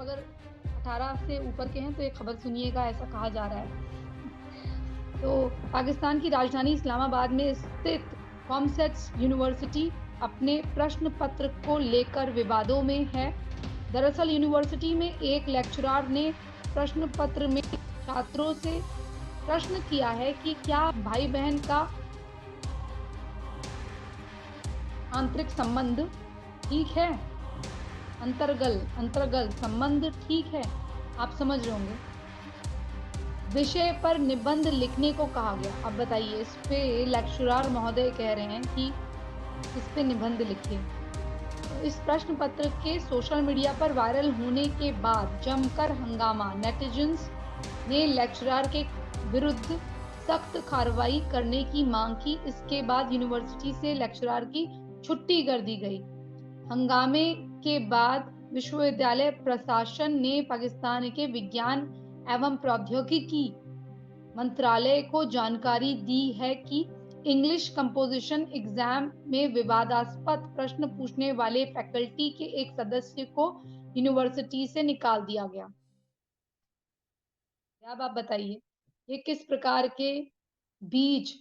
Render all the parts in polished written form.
अगर 18 से ऊपर के हैं तो ये खबर सुनिएगा, ऐसा कहा जा रहा है। तो पाकिस्तान की राजधानी इस्लामाबाद में स्थित कॉमसेट्स यूनिवर्सिटी अपने प्रश्न पत्र को लेकर विवादों में है। दरअसल यूनिवर्सिटी में एक लेक्चरर ने प्रश्न पत्र में छात्रों से प्रश्न किया है कि क्या भाई बहन का आंतरिक संबंध ठीक है, अंतर्गल संबंध ठीक है, आप समझ रहे होंगे। विषय पर निबंध लिखने को कहा गया। अब बताइए, इस पे लेक्चरर महोदय कह रहे हैं कि इस पे निबंध लिखिए। तो इस प्रश्न पत्र के सोशल मीडिया पर वायरल होने के बाद जमकर हंगामा, नेटिजन्स ने लेक्चरर के विरुद्ध सख्त कार्रवाई करने की मांग की। इसके बाद यूनिवर्सिटी से लेक्चरर की छुट्टी कर दी गई। हंगामे के बाद विश्वविद्यालय प्रशासन ने पाकिस्तान के विज्ञान एवं प्रौद्योगिकी मंत्रालय को जानकारी दी है कि इंग्लिश कंपोजिशन एग्जाम में विवादास्पद प्रश्न पूछने वाले फैकल्टी के एक सदस्य को यूनिवर्सिटी से निकाल दिया गया। अब आप बताइए, ये किस प्रकार के बीज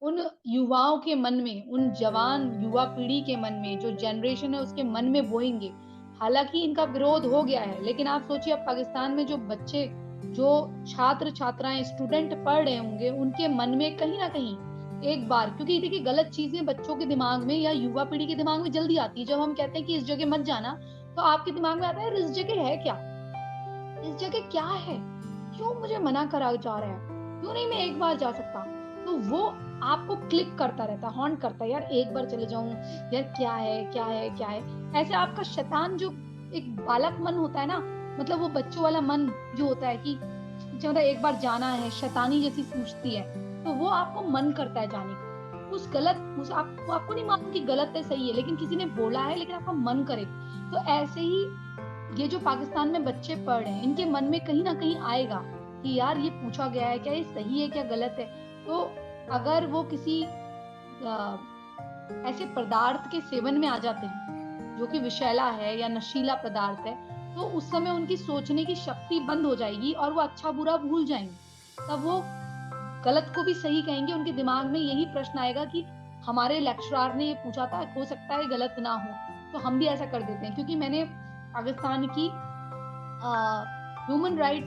उन युवाओं के मन में, उन जवान युवा पीढ़ी के मन में, जो जनरेशन है उसके मन में बोएंगे। हालांकि इनका विरोध हो गया है, लेकिन आप सोचिए अब पाकिस्तान में जो बच्चे, जो छात्र छात्राएं, स्टूडेंट पढ़ रहे होंगे, उनके मन में कहीं ना कहीं एक बार, क्योंकि देखिए गलत चीजें बच्चों के दिमाग में या युवा पीढ़ी के दिमाग में जल्दी आती है। जब हम कहते हैं कि इस जगह मत जाना, तो आपके दिमाग में आता है इस जगह है क्या, इस जगह क्या है, क्यों मुझे मना करा जा रहा है, क्यों नहीं मैं एक बार जा सकता। तो वो आपको क्लिक करता रहता, हॉन्ट करता है, यार एक बार चले जाऊं, यार क्या है क्या है क्या है। ऐसे आपका शैतान, जो एक बालक मन होता है ना, मतलब वो बच्चों वाला मन जो होता है कि मतलब एक बार जाना है, शैतानी जैसी सूझती है, तो वो आपको मन करता है जाने का। आपको नहीं मालूम कि गलत है सही है, लेकिन किसी ने बोला है, लेकिन आपका मन करे। तो ऐसे ही ये जो पाकिस्तान में बच्चे पढ़ रहे हैं, इनके मन में कहीं ना कहीं आएगा कि यार ये पूछा गया है, क्या ये सही है क्या गलत है। तो अगर वो किसी ऐसे पदार्थ के सेवन में आ जाते हैं जो कि विषैला है या नशीला पदार्थ है, तो उस समय उनकी सोचने की शक्ति बंद हो जाएगी और वो अच्छा बुरा भूल जाएंगे। तब वो गलत को भी सही कहेंगे। उनके दिमाग में यही प्रश्न आएगा कि हमारे लेक्चरर ने ये पूछा था, हो सकता है गलत ना हो, तो हम भी ऐसा कर देते हैं। क्योंकि मैंने पाकिस्तान की ह्यूमन राइट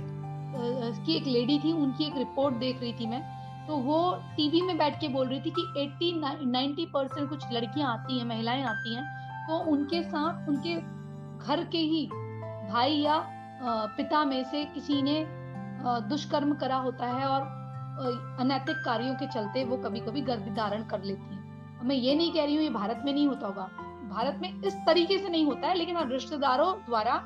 की एक लेडी थी, उनकी एक रिपोर्ट देख रही थी मैं। तो वो टीवी में बैठ के बोल रही थी कि 80-90% कुछ लड़कियां आती हैं, महिलाएं आती हैं, तो उनके साथ उनके घर के ही भाई या पिता में से किसी ने दुष्कर्म करा होता है, और अनैतिक कार्यों के चलते वो कभी कभी गर्भ धारण कर लेती हैं। मैं ये नहीं कह रही हूँ ये भारत में नहीं होता होगा, भारत में इस तरीके से नहीं होता है, लेकिन हाँ रिश्तेदारों द्वारा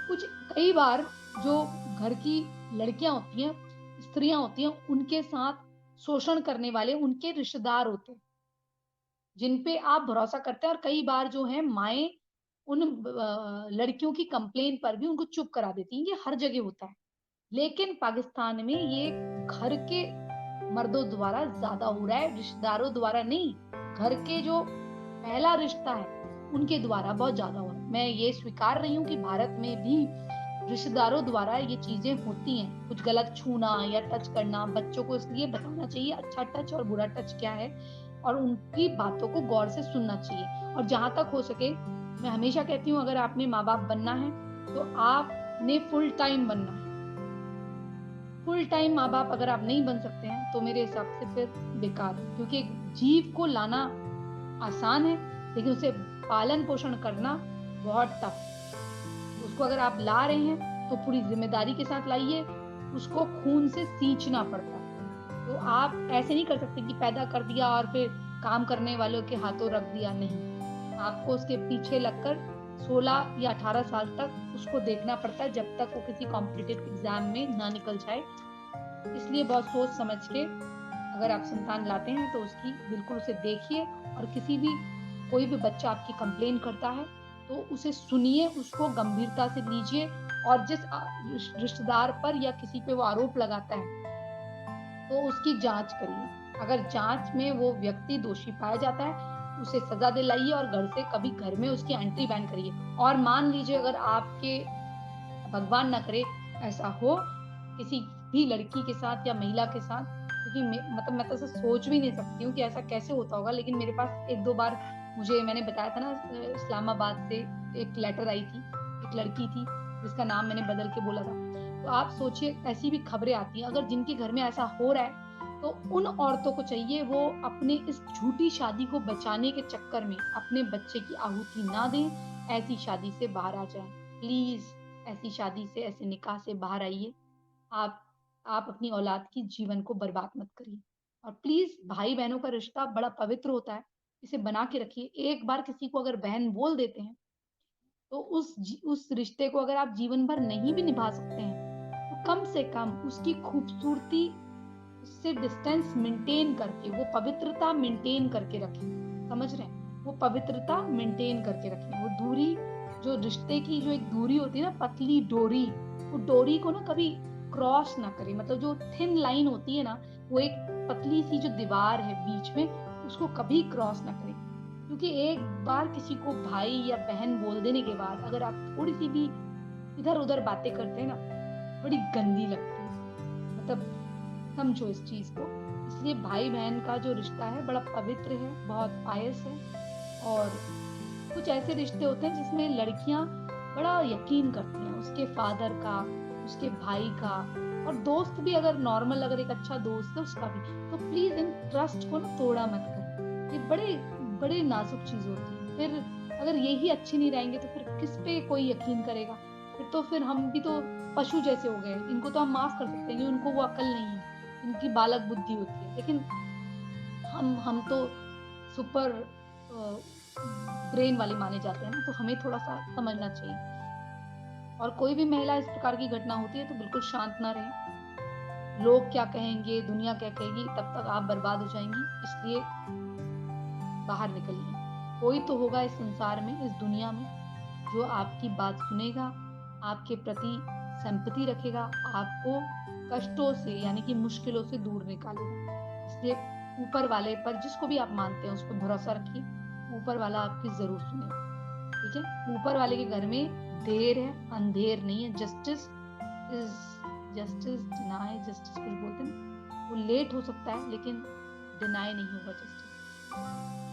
कुछ कई बार जो घर की लड़कियां होती हैं, स्त्रियां होती हैं, उनके साथ शोषण करने वाले उनके रिश्तेदार होते हैं, जिन पे आप भरोसा करते हैं। और कई बार जो है माएं उन लड़कियों की कंप्लेन पर भी उनको चुप करा देती हैं। ये हर जगह होता है, लेकिन पाकिस्तान में ये घर के मर्दों द्वारा ज्यादा हो रहा है, रिश्तेदारों द्वारा नहीं। घर के जो पहला रिश्ता है उनके द्वारा बहुत ज्यादा हो रहा है। मैं ये स्वीकार रही हूँ कि भारत में भी रिश्तेदारों द्वारा ये चीजें होती हैं, कुछ गलत छूना या टच करना। बच्चों को इसलिए बताना चाहिए अच्छा टच और बुरा टच क्या है, और उनकी बातों को गौर से सुनना चाहिए। और जहां तक हो सके, मैं हमेशा कहती हूँ, अगर आपने माँ बाप बनना है तो आपने फुल टाइम बनना है। फुल टाइम माँ बाप अगर आप नहीं बन सकते हैं तो मेरे हिसाब से फिर बेकार है। क्योंकि एक जीव को लाना आसान है, लेकिन उसे पालन पोषण करना बहुत टफ। उसको अगर आप ला रहे हैं तो पूरी जिम्मेदारी के साथ लाइए, उसको खून से सींचना पड़ता है। तो आप ऐसे नहीं कर सकते कि पैदा कर दिया और फिर काम करने वालों के हाथों रख दिया, नहीं। आपको उसके पीछे लगकर 16 या 18 साल तक उसको देखना पड़ता है, जब तक वो किसी कॉम्पिटिटिव एग्जाम में ना निकल जाए। इसलिए बहुत सोच समझ के अगर आप संतान लाते हैं तो उसकी बिल्कुल उसे देखिए। और किसी भी कोई भी बच्चा आपकी कंप्लेन करता है तो उसे सुनिए, उसको गंभीरता से लीजिए, और जिस रिश्तेदार पर या किसी पे वो आरोप लगाता है तो उसकी जांच करिए। अगर जांच में वो व्यक्ति दोषी पाया जाता है उसे सज़ा दिलाइए और घर में उसकी एंट्री बैन करिए। और मान लीजिए अगर आपके भगवान ना करे ऐसा हो किसी भी लड़की के साथ या महिला के साथ, क्योंकि मैं तो ऐसा सोच भी नहीं सकती हूँ कि ऐसा कैसे होता होगा। लेकिन मेरे पास 1-2 बार मैंने बताया था ना, इस्लामाबाद से एक लेटर आई थी, एक लड़की थी जिसका नाम मैंने बदल के बोला था। तो आप सोचिए ऐसी भी खबरें आती हैं, अगर जिनके घर में ऐसा हो रहा है, तो उन औरतों को चाहिए वो अपने इस झूठी शादी को बचाने के चक्कर में अपने बच्चे की आहुति ना दें, ऐसी शादी से बाहर आ जाएँ। प्लीज़ ऐसी शादी से, ऐसे निकाह से बाहर आइए। आप आप अपनी औलाद की जीवन को बर्बाद मत करिए। और प्लीज़ भाई-बहनों का रिश्ता बड़ा पवित्र होता है, इसे बना के रखिए। एक बार किसी को अगर बहन बोल देते हैं, तो उस रिश्ते को अगर आप जीवन भर नहीं भी निभा सकते हैं, तो कम से कम उसकी खूबसूरती, उससे डिस्टेंस मेंटेन करके, वो पवित्रता मेंटेन करके रखें। समझ रहे हैं? वो पवित्रता मेंटेन करके रखें। वो दूरी, जो रिश्ते की जो एक दूरी होती है ना, पतली डोरी, वो डोरी को ना कभी क्रॉस ना करें। मतलब जो थिन लाइन होती है ना, वो एक पतली सी जो दीवार है बीच में, उसको कभी क्रॉस ना करें। क्योंकि एक बार किसी को भाई या बहन बोल देने के बाद अगर आप थोड़ी-सी भी इधर-उधर बातें करते हैं ना, बड़ी गंदी लगती है। मतलब समझो इस चीज़ को। इसलिए भाई-बहन का जो रिश्ता है बड़ा पवित्र है, बहुत पायस है। और कुछ ऐसे रिश्ते होते हैं जिसमें लड़कियाँ बड़ा यकीन करती हैं, उसके फादर का, उसके भाई का, और दोस्त भी अगर नॉर्मल, अगर एक अच्छा दोस्त है उसका भी। तो प्लीज़ इन ट्रस्ट को ना तोड़ा मत करें। ये बड़े बड़े नाज़ुक चीज़ होती है। फिर अगर यही अच्छे नहीं रहेंगे तो फिर किस पे कोई यकीन करेगा? फिर हम भी तो पशु जैसे हो गए। इनको तो हम माफ़ कर सकते हैं कि उनको वो अक्ल नहीं है, इनकी बालक बुद्धि होती है। लेकिन हम तो सुपर ब्रेन वाले माने जाते हैं ना, तो हमें थोड़ा-सा समझना चाहिए। और कोई भी महिला इस प्रकार की घटना होती है तो बिल्कुल शांत ना रहें। लोग क्या कहेंगे, दुनिया क्या कहेगी, तब तक आप बर्बाद हो जाएँगी। इसलिए बाहर निकलिए। कोई तो होगा इस संसार में, इस दुनिया में, जो आपकी बात सुनेगा, आपके प्रति सिम्पैथी रखेगा, आपको कष्टों से यानी कि मुश्किलों से दूर निकालेगा। इसलिए ऊपर वाले पर, जिसको भी आप मानते हैं, उस पे भरोसा रखिए। ऊपर वाला आपकी ज़रूर सुनेगा, ठीक है? ऊपर वाले के घर में देर है, अंधेर नहीं है। जस्टिस कुछ बोलते हैं ना, वो लेट हो सकता है लेकिन डिनाई नहीं होगा जस्टिस।